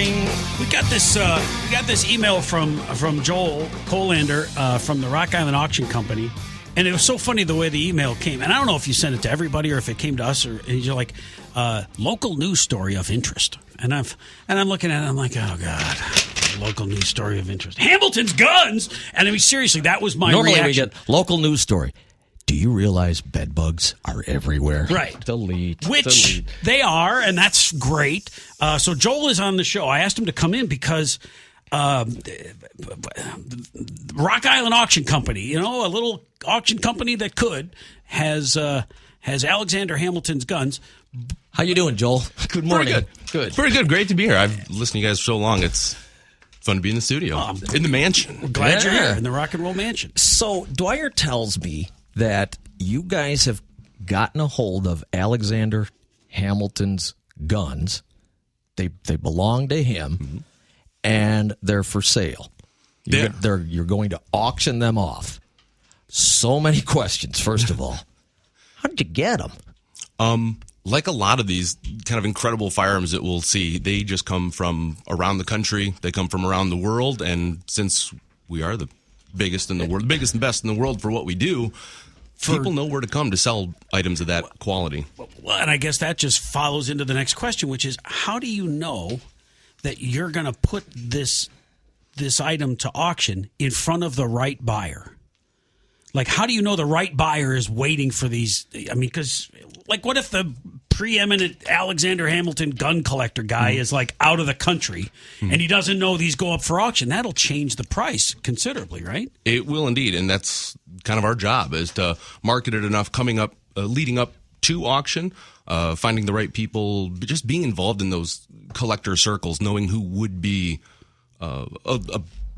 morning. We got this email from Joel Kolander from the Rock Island Auction Company, and it was so funny the way the email came. And I don't know if you sent it to everybody or if it came to us, or you're like, local news story of interest. And I'm looking at it, I'm like, oh God, local news story of interest. Hamilton's guns. And I mean, seriously, that was my Normally reaction. we get local news story. Do you realize bed bugs are everywhere? Right. Delete. Which they are, and that's great. So Joel is on the show. I asked him to come in because Rock Island Auction Company, a little auction company that has Alexander Hamilton's guns. How you doing, Joel? Good morning. Good. Pretty good. Great to be here. I've listened to you guys so long. It's fun to be in the studio. In the mansion. We're glad you're here in the Rock and Roll Mansion. So Dwyer tells me that you guys have gotten a hold of Alexander Hamilton's guns. They belong to him, and they're for sale. You're going to auction them off. So many questions, first of all. How did you get them? Like a lot of these kind of incredible firearms that we'll see, they just come from around the country. They come from around the world, and since we are the biggest in the world, the biggest and best in the world for what we do, people know where to come to sell items of that quality. Well, and I guess that just follows into the next question, which is, how do you know that you're going to put this item to auction in front of the right buyer? Like, how do you know the right buyer is waiting for these? I mean, because, like, what if the preeminent Alexander Hamilton gun collector guy is, like, out of the country and he doesn't know these go up for auction? That'll change the price considerably, right? It will indeed, and that's kind of our job, is to market it enough leading up to auction, finding the right people, just being involved in those collector circles, knowing who would be a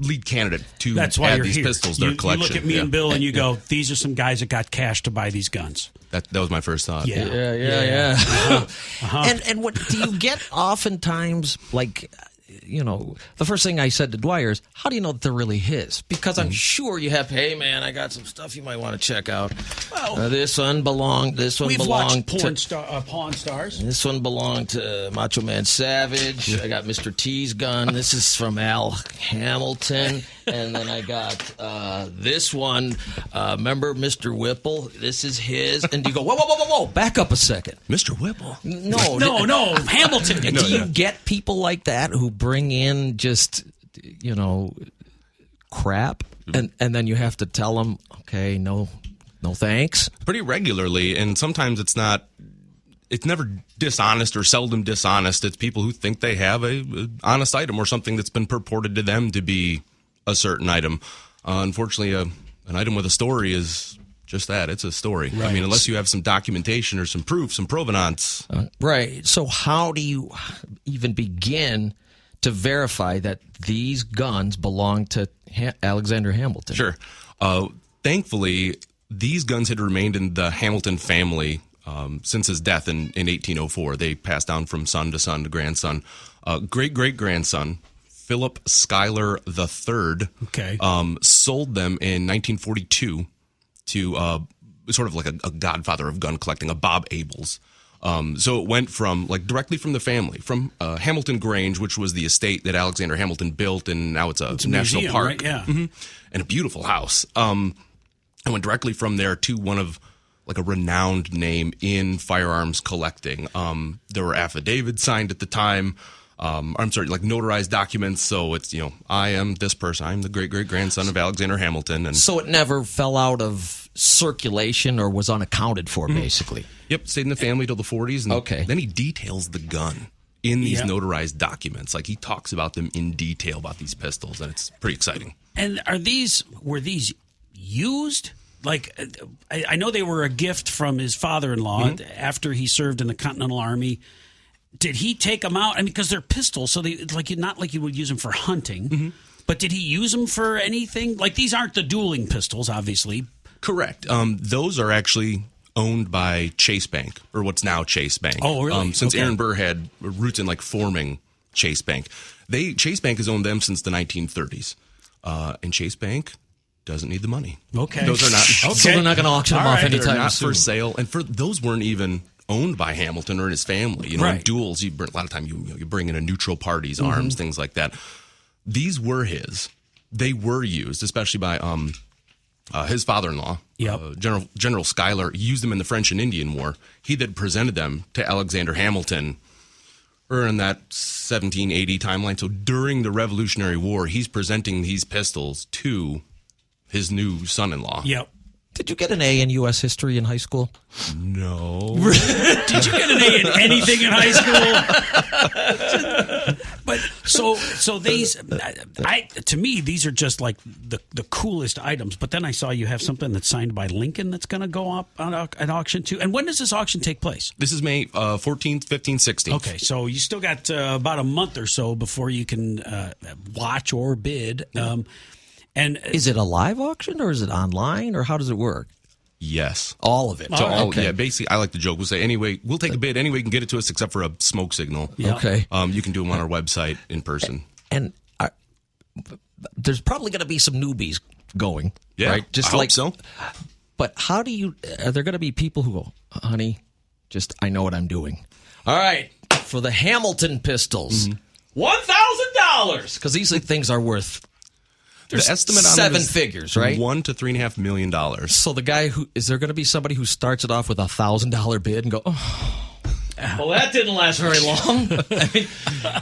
lead candidate to That's why add you're these here. pistols to their collection. You look at me and Bill and you go, these are some guys that got cash to buy these guns. That was my first thought. Yeah. And what do you get oftentimes, like, the first thing I said to Dwyer is, how do you know that they're really his? Because I'm sure you have, hey, man, I got some stuff you might want to check out. Well, this one belonged to... Pawn Stars. This one belonged to Macho Man Savage. I got Mr. T's gun. This is from Al Hamilton. And then I got this one. Remember Mr. Whipple? This is his. And you go, whoa. Back up a second. Mr. Whipple? No. Hamilton. Do you get people like that who bring in just, crap? And then you have to tell them, okay, no thanks? Pretty regularly, and sometimes it's never dishonest or seldom dishonest. It's people who think they have a honest item or something that's been purported to them to be a certain item. Unfortunately, an item with a story is just that. It's a story. Right. I mean, unless you have some documentation or some proof, some provenance. Right. So how do you even begin to verify that these guns belong to Alexander Hamilton? Sure. Thankfully, these guns had remained in the Hamilton family since his death in 1804. They passed down from son to son to grandson. Great-great-grandson, Philip Schuyler III, sold them in 1942 to sort of like a godfather of gun collecting, a Bob Abels. So it went from, directly from the family, from Hamilton Grange, which was the estate that Alexander Hamilton built, and now it's a national museum, park. Right? Yeah. And a beautiful house. I went directly from there to one of, a renowned name in firearms collecting. There were affidavits signed at the time. Notarized documents. So it's, I am this person. I'm the great-great-grandson of Alexander Hamilton. And so it never fell out of circulation or was unaccounted for, basically. Yep, stayed in the family till the 40s. And then he details the gun in these notarized documents. He talks about them in detail, about these pistols, and it's pretty exciting. And were these used? I know they were a gift from his father-in-law after he served in the Continental Army. Did he take them out? I mean, because they're pistols, so they not like you would use them for hunting. But did he use them for anything? These aren't the dueling pistols, obviously. Correct. Those are actually owned by Chase Bank, or what's now Chase Bank. Oh, really? Since Aaron Burr had roots in forming Chase Bank. Chase Bank has owned them since the 1930s. And Chase Bank doesn't need the money. Okay. Those are not. So they're not going to auction them off anytime They're not soon. for sale. And those weren't even owned by Hamilton or his family. You know, in Right. duels, a lot of time you bring in a neutral party's arms, things like that. These were his. They were used, especially by his father-in-law, Yep. General Schuyler, used them in the French and Indian War. He then presented them to Alexander Hamilton, or in that 1780 timeline. So during the Revolutionary War, he's presenting these pistols to his new son-in-law. Yep. Did you get an A in U.S. history in high school? No. Did you get an A in anything in high school? But so these, to me, these are just like the coolest items. But then I saw you have something that's signed by Lincoln that's going to go up on an auction too. And when does this auction take place? This is May 14th, 15th, 16th. Okay, so you still got about a month or so before you can watch or bid. And Is it a live auction or is it online or how does it work? Yes. All of it. So Okay. yeah, basically, I like to joke. We'll say, anyway, we'll take a bid. Any way you can get it to us except for a smoke signal. Yeah. Okay. You can do them on our website in person. And there's probably going to be some newbies going, Yeah, right? I hope so. But how do you? Are there going to be people who go, honey, I know what I'm doing. All right, for the Hamilton pistols, $1,000 because these things are worth. The estimate on seven it is figures, right? $1 to $3.5 million. So the guy is there going to be somebody who starts it off with $1,000 bid and go, oh. Well, that didn't last very long. I mean,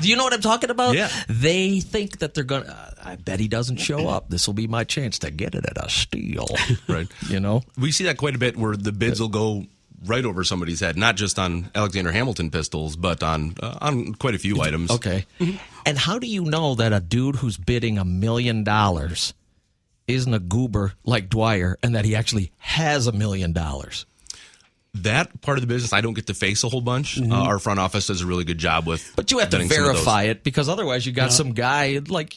do you know what I'm talking about? Yeah. They think that they're going to, I bet he doesn't show up. This will be my chance to get it at a steal. Right. You know? We see that quite a bit where the bids will go right over somebody's head, not just on Alexander Hamilton pistols, but on quite a few items. Okay. And how do you know that a dude who's bidding $1 million isn't a goober like Dwyer and that he actually has $1 million? That part of the business I don't get to face a whole bunch. Our front office does a really good job with. But you have to vetting some of those. verify it because otherwise you got some guy like,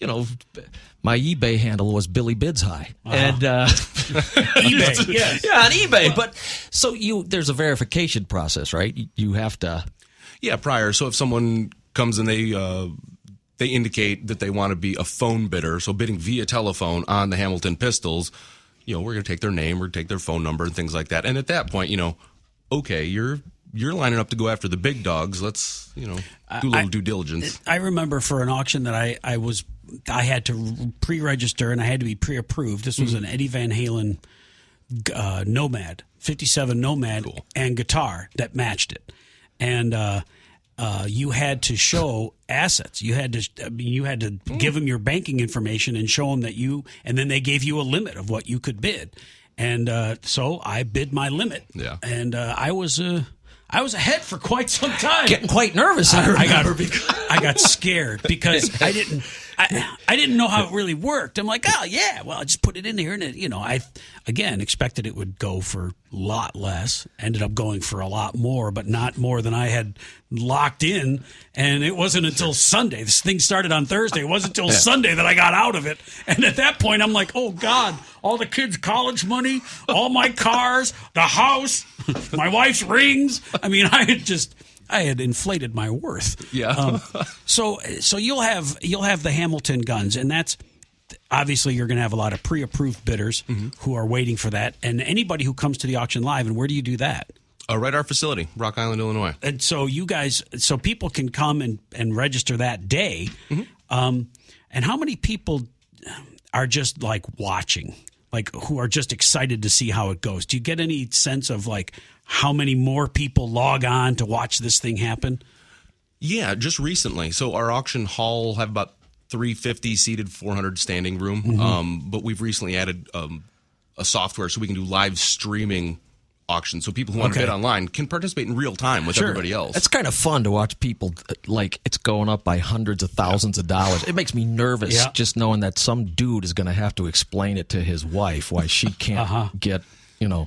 my eBay handle was Billy Bids High. And eBay, yes. yeah, on eBay. But so there's a verification process, right? You have to. Yeah, prior. So if someone comes and they indicate that they want to be a phone bidder, so bidding via telephone on the Hamilton pistols, we're going to take their name, we're going to take their phone number and things like that. And at that point, okay, you're lining up to go after the big dogs. Let's, do a little due diligence. I remember for an auction that I had to pre-register and I had to be pre-approved. This was an Eddie Van Halen Nomad, 57 Nomad, Cool. and guitar that matched it. And you had to show assets. You had to give them your banking information and show them that and then they gave you a limit of what you could bid. And so I bid my limit. Yeah. And I was ahead for quite some time. Getting quite nervous. I got scared because I didn't know how it really worked. I'm like, oh yeah, well I just put it in here, and I again expected it would go for a lot less. Ended up going for a lot more, but not more than I had locked in. And it wasn't until Sunday. This thing started on Thursday. It wasn't until Sunday that I got out of it. And at that point, I'm like, oh God, all the kids' college money, all my cars, the house, my wife's rings. I mean, I had inflated my worth. Yeah. So you'll have the Hamilton guns, and that's obviously you're going to have a lot of pre-approved bidders who are waiting for that, and anybody who comes to the auction live. And where do you do that? Right, our facility, Rock Island, Illinois. And so so people can come and register that day. And how many people are just like watching, like who are just excited to see how it goes? Do you get any sense of like how many more people log on to watch this thing happen? Yeah, just recently. So our auction hall will have about 350 seated, 400 standing room. But we've recently added a software so we can do live streaming auctions. So people who want to bid online can participate in real time with everybody else. It's kind of fun to watch people, like it's going up by hundreds of thousands of dollars. It makes me nervous just knowing that some dude is going to have to explain it to his wife why she can't get,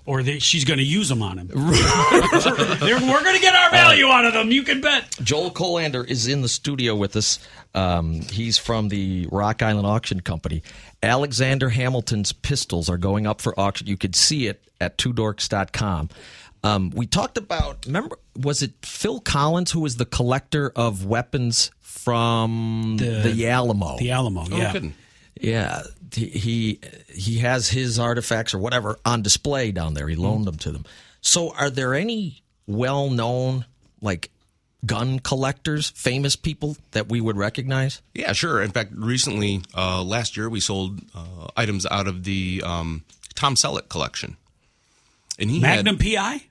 Or she's going to use them on him. We're going to get our value out of them, you can bet. Joel Kolander is in the studio with us. He's from the Rock Island Auction Company. Alexander Hamilton's pistols are going up for auction. You could see it at twodorks.com. We talked about, remember, was it Phil Collins who was the collector of weapons from the Alamo? The Alamo, yeah. Kidding. Yeah, he has his artifacts or whatever on display down there. He loaned them to them. So are there any well-known, like, gun collectors, famous people that we would recognize? Yeah, sure. In fact, recently, last year, we sold items out of the Tom Selleck collection. And he Magnum had PI?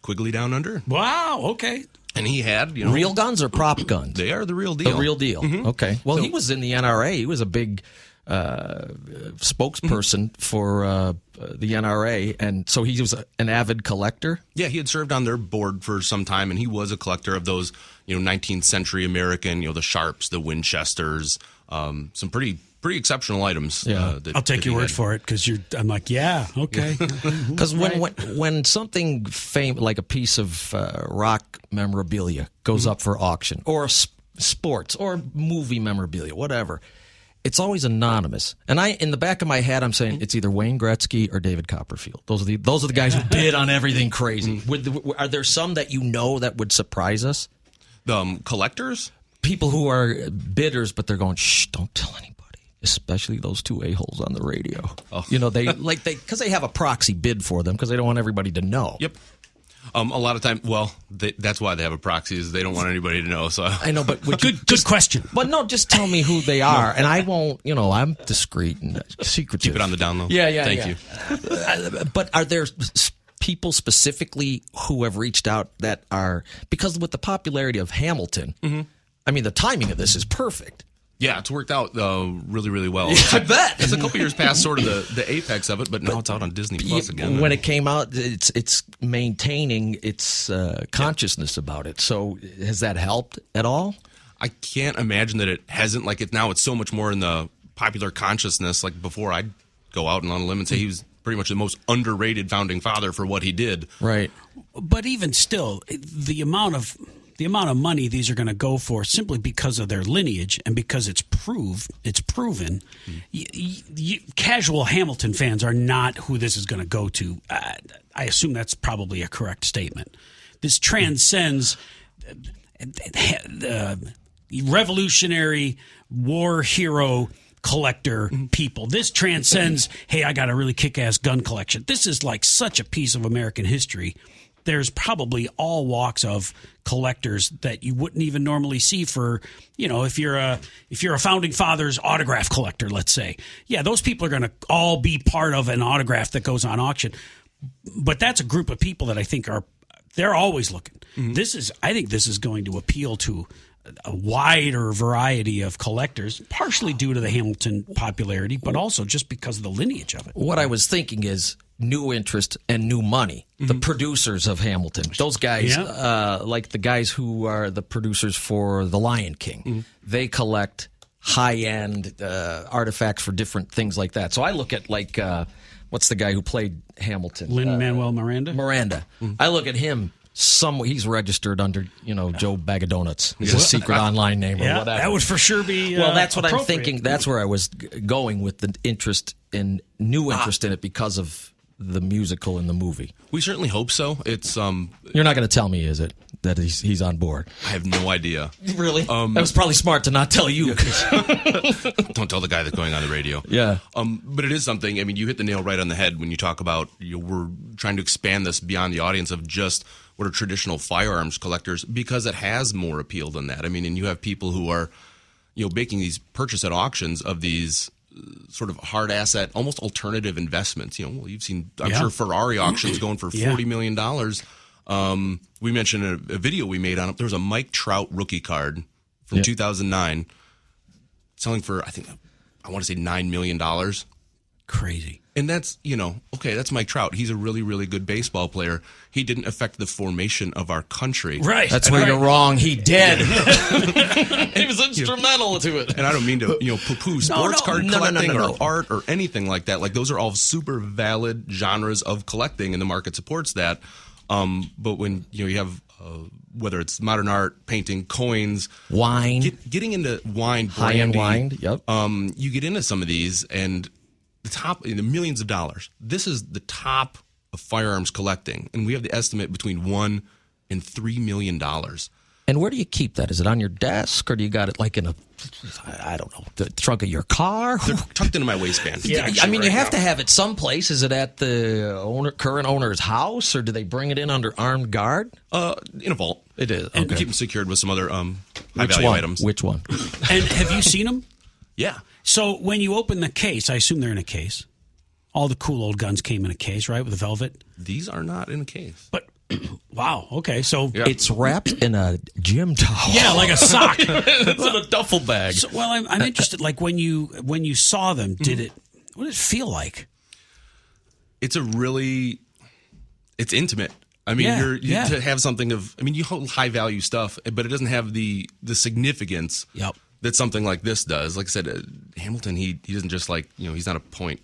Quigley Down Under. Wow, okay. And he had, Real guns or prop guns? They are the real deal. The real deal. Okay. Well, he was in the NRA. He was a big spokesperson for the NRA, and so he was an avid collector. Yeah, he had served on their board for some time, and he was a collector of those, 19th century American, the Sharps, the Winchesters, some pretty exceptional items. Yeah. I'll take your word for it because I'm like, yeah, okay. Because when something like a piece of rock memorabilia goes up for auction, or sports or movie memorabilia, whatever, it's always anonymous. And in the back of my head, I'm saying it's either Wayne Gretzky or David Copperfield. Those are the guys who bid on everything crazy. Are there some that that would surprise us? Collectors? People who are bidders, but they're going, shh, don't tell anybody. Especially those two a-holes on the radio. Oh. Because they have a proxy bid for them because they don't want everybody to know. Yep. A lot of time, that's why they have a proxy, is they don't want anybody to know. So I know, but good question. But no, just tell me who they are, and I won't. I'm discreet and secretive. Keep it on the down low. Yeah. Thank you. But are there people specifically who have reached out that are, because with the popularity of Hamilton, I mean, the timing of this is perfect. Yeah, it's worked out really, really well. Yeah, I bet. It's a couple years past sort of the apex of it, but now it's out on Disney Plus again. When it came out, it's maintaining its consciousness about it. So has that helped at all? I can't imagine that it hasn't. Now it's so much more in the popular consciousness. Like before, I'd go out and on a limb and say he was pretty much the most underrated founding father for what he did. Right. But even still, the amount of money these are going to go for, simply because of their lineage and because it's proven. Casual Hamilton fans are not who this is going to go to. I assume that's probably a correct statement. This transcends revolutionary war hero collector people. This transcends, hey, I got a really kick-ass gun collection. This is like such a piece of American history. There's probably all walks of collectors that you wouldn't even normally see for, if you're a founding fathers autograph collector, let's say. Yeah, those people are going to all be part of an autograph that goes on auction. But that's a group of people that I think they're always looking. I think this is going to appeal to a wider variety of collectors, partially due to the Hamilton popularity, but also just because of the lineage of it. What I was thinking is new interest and new money. The producers of Hamilton, those guys, like the guys who are the producers for The Lion King, they collect high-end artifacts for different things like that. So I look at what's the guy who played Hamilton? Lin-Manuel Miranda? Miranda. I look at him. He's registered under, Joe Bag of Donuts. He's a secret online name or whatever. That would for sure be well, that's what I'm thinking. That's where I was going with the new interest in it because of the musical and the movie. We certainly hope so. It's You're not going to tell me, is it, that he's on board? I have no idea. Really? That was probably smart to not tell you. Don't tell the guy that's going on the radio. Yeah. But it is something. I mean, you hit the nail right on the head when you talk about we're trying to expand this beyond the audience of just what are traditional firearms collectors, because it has more appeal than that. I mean, and you have people who are, making these purchase at auctions of these sort of hard asset, almost alternative investments. You've seen, I'm sure, Ferrari auctions going for $40 million. We mentioned a video we made on it. There was a Mike Trout rookie card from 2009 selling for, I want to say $9 million. Crazy. And that's, that's Mike Trout. He's a really, really good baseball player. He didn't affect the formation of our country. Right. That's where you're wrong. He did. He was instrumental to it. And I don't mean to, poo-poo sports card collecting or art or anything like that. Like, those are all super valid genres of collecting, and the market supports that. But when, you have, whether it's modern art, painting, coins, wine, getting into wine, high-end wine, yep. You get into some of these, and the top, in the millions of dollars. This is the top of firearms collecting, and we have the estimate between $1 and $3 million. And where do you keep that? Is it on your desk, or do you got it like in a, I don't know, the trunk of your ar? They're tucked into my waistband. Yeah, I mean, you have to have it someplace. Is it at the current owner's house, or do they bring it in under armed guard? In a vault. It is. And Okay. we keep them secured with some other high-value items. Which one? And have you seen them? Yeah. So when you open the case, I assume they're in a case. All the cool old guns came in a case, right, with the velvet? These are not in a case. But, wow, okay, so... Yeah. It's wrapped in a gym towel. Yeah, like a sock. It's in a duffel bag. So, well, I'm interested, like, when you saw them, what did it feel like? It's it's intimate. I mean, to have something of, I mean, you hold high-value stuff, but it doesn't have the significance that something like this does. Like I said, Hamilton, he doesn't just like, he's not a point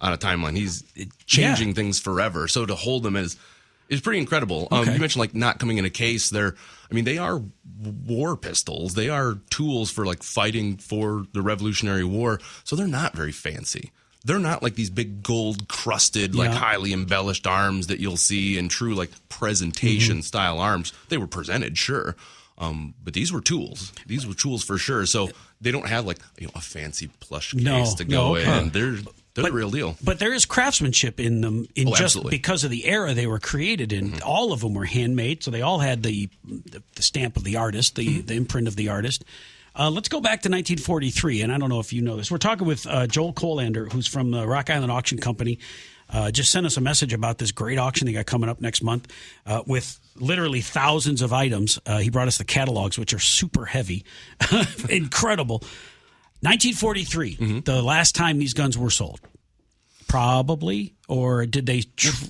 on a timeline. He's changing things forever. So to hold them is pretty incredible. Okay. You mentioned like not coming in a case. They are war pistols. They are tools for like fighting for the Revolutionary War. So they're not very fancy. They're not like these big gold crusted, like highly embellished arms that you'll see in true like presentation style arms. They were presented, sure. But these were tools. These were tools for sure. So they don't have like a fancy plush case to go in. They're the real deal. But there is craftsmanship in them, just absolutely. because of the era they were created in. All of them were handmade, so they all had the stamp of the artist, the imprint of the artist. Let's go back to 1943, and I don't know if you know this. We're talking with Joel Kolander, who's from the Rock Island Auction Company. Just sent us a message about this great auction they got coming up next month with literally thousands of items. He brought us the catalogs, which are super heavy. Incredible. 1943, the last time these guns were sold. Probably, or did they...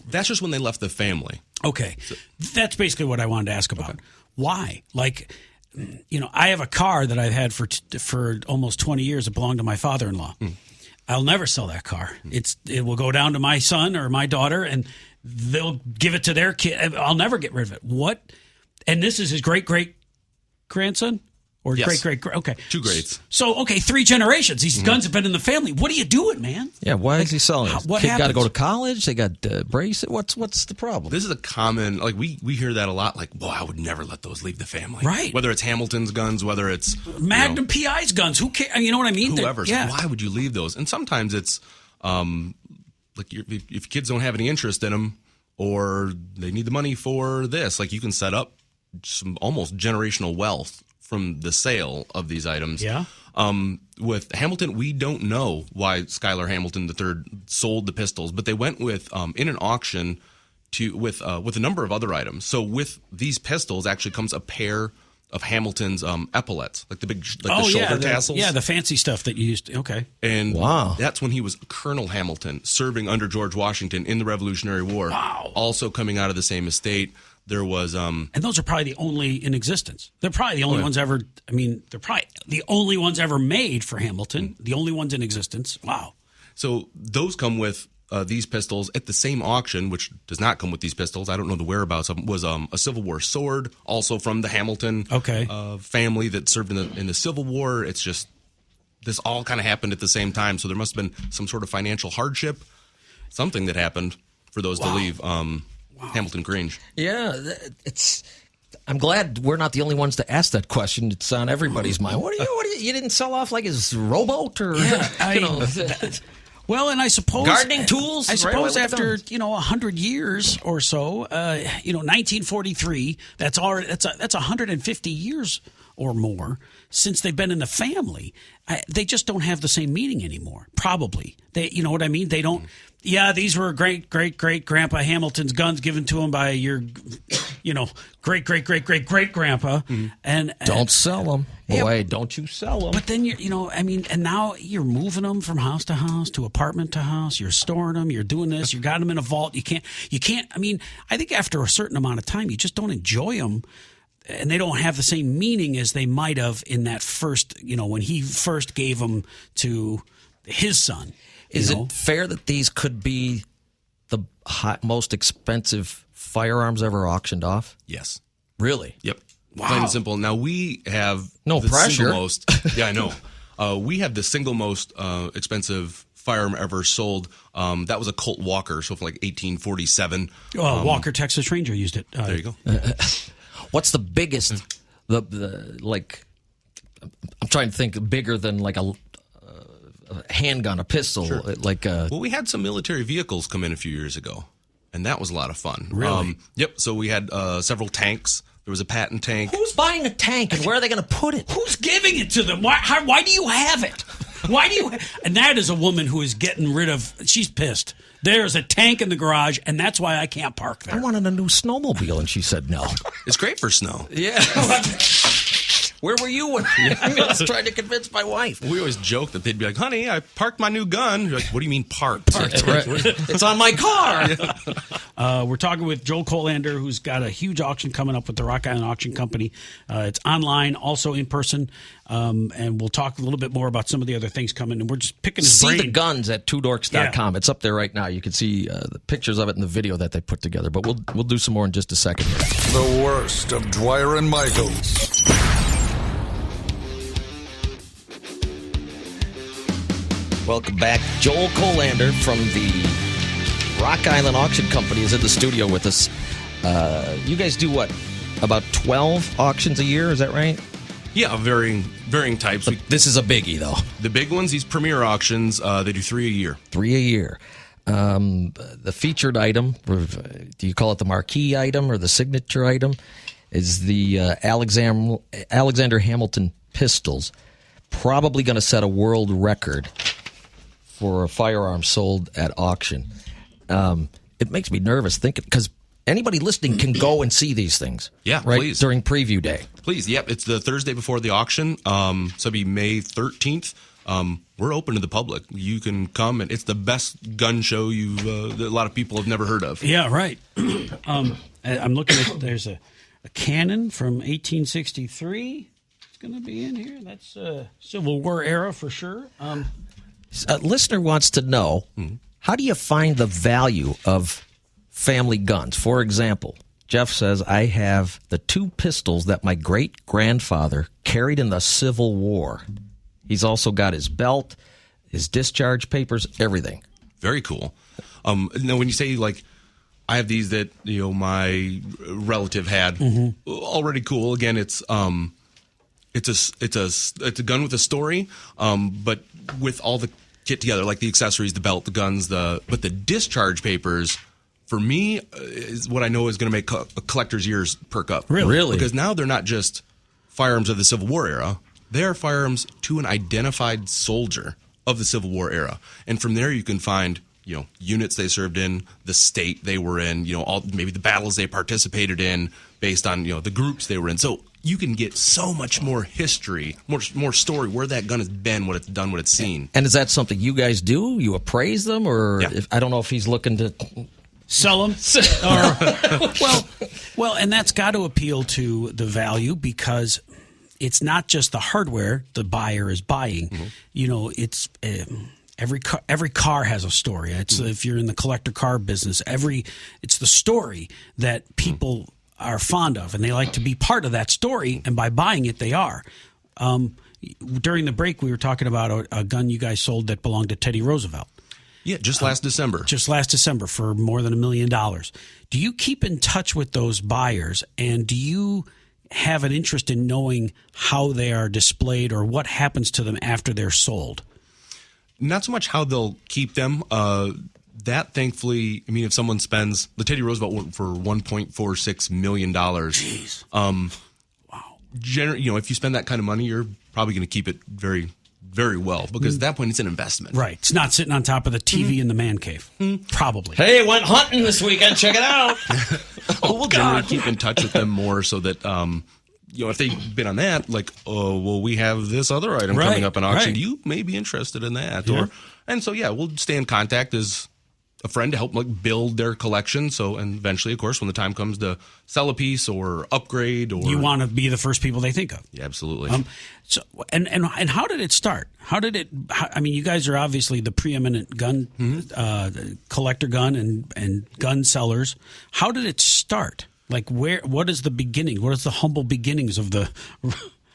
That's just when they left the family. Okay. That's basically what I wanted to ask about. Okay. Why? Like... I have a car that I've had for almost 20 years that belonged to my father-in-law. I'll never sell that car. It will go down to my son or my daughter, and they'll give it to their kid. I'll never get rid of it. What? And this is his great-great-grandson? Or yes. great. Okay. 2 greats. So, okay, 3 generations. These guns have been in the family. What are you doing, man? Yeah, why is he selling it? What Kid happens? got to go to college? They got braces? What's the problem? This is a common, like, we hear that a lot, like, boy, I would never let those leave the family. Right. Whether it's Hamilton's guns, whether it's... Magnum PI's guns. Who cares? You know what I mean? Whoever's. Yeah. Why would you leave those? And sometimes it's, like, if kids don't have any interest in them, or they need the money for this, like, you can set up some almost generational wealth from the sale of these items. Yeah. With Hamilton, we don't know why Schuyler Hamilton III sold the pistols, but they went with in an auction with a number of other items. So with these pistols actually comes a pair of Hamilton's epaulets, like the shoulder tassels. Yeah, the fancy stuff that you used to, okay. And that's when he was Colonel Hamilton, serving under George Washington in the Revolutionary War. Wow. Also coming out of the same estate. There was and those are probably the only in existence. They're probably the only ones ever. I mean, they're probably the only ones ever made for Hamilton. The only ones in existence. Wow. So those come with these pistols at the same auction, which does not come with these pistols. I don't know the whereabouts of them. Was a Civil War sword, also from the Hamilton family that served in the Civil War. It's just this all kind of happened at the same time. So there must have been some sort of financial hardship, something that happened for those to leave. Hamilton Grange. Yeah, I'm glad we're not the only ones to ask that question. It's on everybody's mind. What do you didn't sell off like his rowboat or well, and I suppose gardening tools. I suppose after 100 years or so, 1943. That's 150 years or more since they've been in the family. They just don't have the same meaning anymore. Probably, you know what I mean. They don't. Yeah, these were great grandpa Hamilton's guns given to him by your, great grandpa. And don't sell them, boy. Don't you sell them? But then and now you're moving them from house to house to apartment to house. You're storing them. You're doing this. You got them in a vault. You can't. I mean, I think after a certain amount of time, you just don't enjoy them. And they don't have the same meaning as they might have in that first, when he first gave them to his son. Is it fair that these could be the most expensive firearms ever auctioned off? Yes. Really? Yep. Wow. Plain and simple. Now we have no the pressure. Single most, yeah, I know. We have the single most expensive firearm ever sold. That was a Colt Walker, so from like 1847. Walker Texas Ranger used it. There you go. What's the biggest the like, I'm trying to think bigger than like a handgun, a pistol, like a. Well, we had some military vehicles come in a few years ago, and that was a lot of fun. Really? Yep. So we had several tanks. There was a Patton tank. Who's buying a tank, and where are they going to put it? Who's giving it to them? Why do you have it? Why do you? And that is a woman who is getting rid of. She's pissed. There's a tank in the garage, and that's why I can't park there. I wanted a new snowmobile, and she said no. It's great for snow. Yeah. Where were you when I was trying to convince my wife? We always joke that they'd be like, "Honey, I parked my new gun." You're like, "What do you mean parked?" It's on my car. We're talking with Joel Kolander, who's got a huge auction coming up with the Rock Island Auction Company. It's online, also in person, and we'll talk a little bit more about some of the other things coming. And we're just picking his brain. See the guns at twodorks.com. It's up there right now. You can see the pictures of it in the video that they put together. But we'll do some more in just a second here. The worst of Dwyer and Michaels. Welcome back. Joel Kolander from the Rock Island Auction Company is in the studio with us. You guys do what? About 12 auctions a year, is that right? Yeah, varying types. This is a biggie, though. The big ones, these premier auctions, they do 3 a year. 3 a year. The featured item, do you call it the marquee item or the signature item, is the Alexander Hamilton pistols. Probably going to set a world record for a firearm sold at auction. It makes me nervous thinking, because anybody listening can go and see these things. Yeah, right? Please. During preview day. Please, yep. It's the Thursday before the auction. So it'll be May 13th. We're open to the public. You can come, and it's the best gun show that a lot of people have never heard of. Yeah, right. I'm looking at, there's a cannon from 1863. It's going to be in here. That's Civil War era for sure. A listener wants to know, how do you find the value of family guns? For example, Jeff says, I have the 2 pistols that my great-grandfather carried in the Civil War. He's also got his belt, his discharge papers, everything. Very cool. Now, when you say, like, I have these that, my relative had, already cool. Again, it's a gun with a story, but with all the kit together, like the accessories, the belt, the guns, but the discharge papers, for me, is what I know is going to make a collector's ears perk up. Really? Because now they're not just firearms of the Civil War era. They are firearms to an identified soldier of the Civil War era. And from there you can find, units they served in, the state they were in, maybe the battles they participated in based on, the groups they were in. So you can get so much more history, more story, where that gun has been, what it's done, what it's seen. And is that something you guys do? You appraise them? Or Yeah. I don't know if he's looking to Sell them. Well, and that's got to appeal to the value, because it's not just the hardware the buyer is buying. It's every car has a story. It's if you're in the collector car business, it's the story that people are fond of, and they like to be part of that story. And by buying it, they are. During the break, we were talking about a gun you guys sold that belonged to Teddy Roosevelt. Yeah, just last December. Just last December for more than $1 million. Do you keep in touch with those buyers, and do you have an interest in knowing how they are displayed or what happens to them after they're sold? Not so much how they'll keep them. That, thankfully, if someone spends, the Teddy Roosevelt went for $1.46 million. Jeez. Wow. If you spend that kind of money, you're probably going to keep it very, very well, because at that point it's an investment. Right. It's not sitting on top of the TV in the man cave. Probably. Hey, went hunting this weekend. Check it out. We'll generally keep in touch with them more so that, if they've been on that, like, we have this other item coming up in auction. Right. You may be interested in that. Yeah. We'll stay in contact as a friend to help build their collection. So, and eventually, of course, when the time comes to sell a piece or upgrade, or You want to be the first people they think of. Yeah, absolutely. So, and how did it start? You guys are obviously the preeminent gun collector gun and gun sellers. How did it start? Like, what is the beginning? What is the humble beginnings of the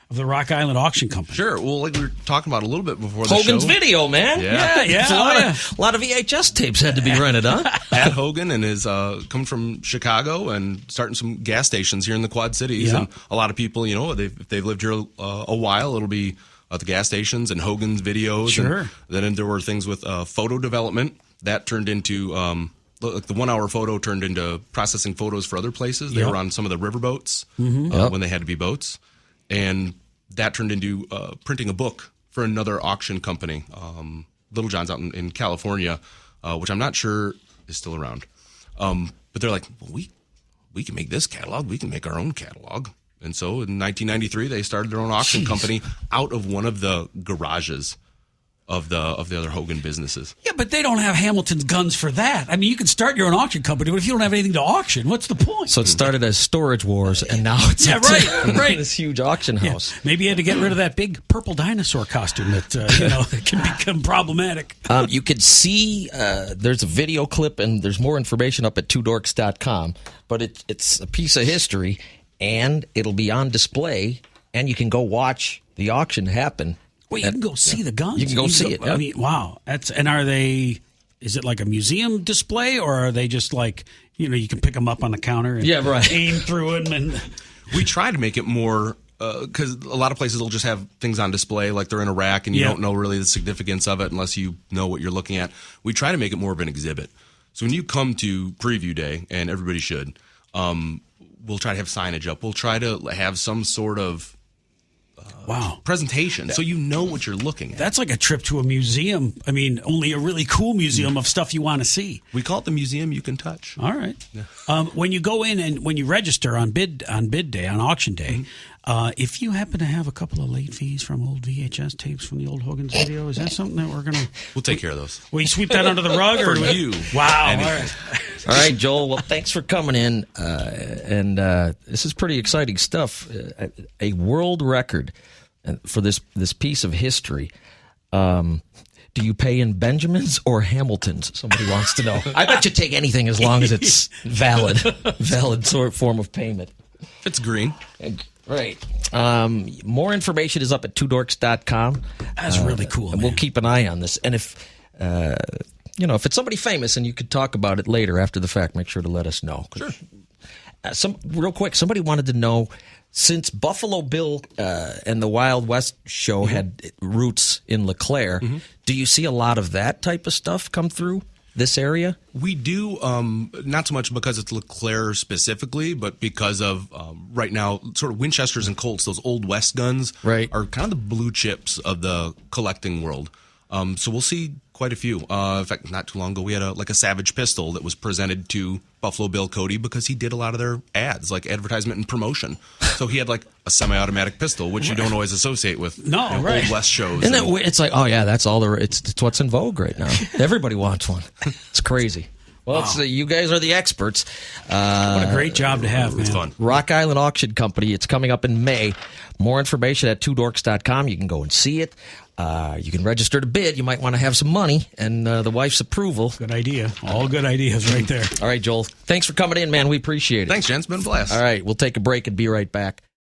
of the Rock Island Auction Company. Sure. Well, like we were talking about a little bit before the Hogan's show. video, man. Yeah. It's a lot of VHS tapes had to be rented, huh? Pat Hogan and his coming from Chicago and starting some gas stations here in the Quad Cities. Yeah. And a lot of people, if they've lived here a while, it'll be at the gas stations and Hogan's videos. Sure. And then there were things with photo development that turned into the 1 hour photo turned into processing photos for other places. They Yep. were on some of the river boats Yep. when they had to be boats, and that turned into printing a book for another auction company, Little John's out in California, which I'm not sure is still around. But they're like, well, we can make this catalog. We can make our own catalog. And so in 1993, they started their own auction company out of one of the garages of the other Hogan businesses. Yeah, but they don't have Hamilton's guns for that. I mean, you can start your own auction company, but if you don't have anything to auction, what's the point? So it started as Storage Wars, and now it's Yeah, up to right. this huge auction house. Maybe you had to get rid of that big purple dinosaur costume that that can become problematic. You can see there's a video clip, and there's more information up at twodorks.com, but it's a piece of history, and it'll be on display, and you can go watch the auction happen. Well, you can go see the guns. You can go see it, yeah. I mean, wow. Are they? Is it like a museum display, or are they just like you can pick them up on the counter and Yeah, right. aim through them? And We try to make it more because a lot of places will just have things on display like they're in a rack and you Yeah. don't know really the significance of it unless you know what you're looking at. We try to make it more of an exhibit. So when you come to preview day, and everybody should, we'll try to have signage up. We'll try to have some sort of wow. presentation so you know what you're looking at. That's like a trip to a museum. I mean, only a really cool museum of stuff you want to see. We call it the museum you can touch. All right. When you go in and when you register on bid day, on auction day, if you happen to have a couple of late fees from old VHS tapes from the old Hogan's video, is that something that we're going to... We'll take care of those. Will you sweep that under the rug? For or you. Wow. All Anything. right. All right, Joel. Well, thanks for coming in. And this is pretty exciting stuff. A world record for this piece of history. Do you pay in Benjamins or Hamiltons? Somebody wants to know. I bet you take anything as long as it's valid sort form of payment. If it's green. Right. More information is up at twodorks.com. That's really cool, And we'll keep an eye on this. And if if it's somebody famous and you could talk about it later after the fact, make sure to let us know. Sure. Real quick, somebody wanted to know, since Buffalo Bill and the Wild West show had roots in LeClaire, do you see a lot of that type of stuff come through this area? We do, not so much because it's LeClaire specifically, but because of right now, sort of Winchesters and Colts, those old West guns Right. are kind of the blue chips of the collecting world. So we'll see quite a few. In fact, not too long ago, we had a Savage pistol that was presented to Buffalo Bill Cody because he did a lot of their ads, like advertisement and promotion. So he had like a semi-automatic pistol, which you don't always associate with right. old West shows. Isn't that weird? It's like, oh yeah, that's all there. It's what's in vogue right now. Everybody wants one. It's crazy. Well, you guys are the experts. What a great job to have, man. It's fun. Rock Island Auction Company. It's coming up in May. More information at twodorks.com. You can go and see it. You can register to bid. You might want to have some money and the wife's approval. Good idea. All good ideas right there. All right, Joel. Thanks for coming in, man. We appreciate it. Thanks, Jen. It's been a blast. All right, we'll take a break and be right back.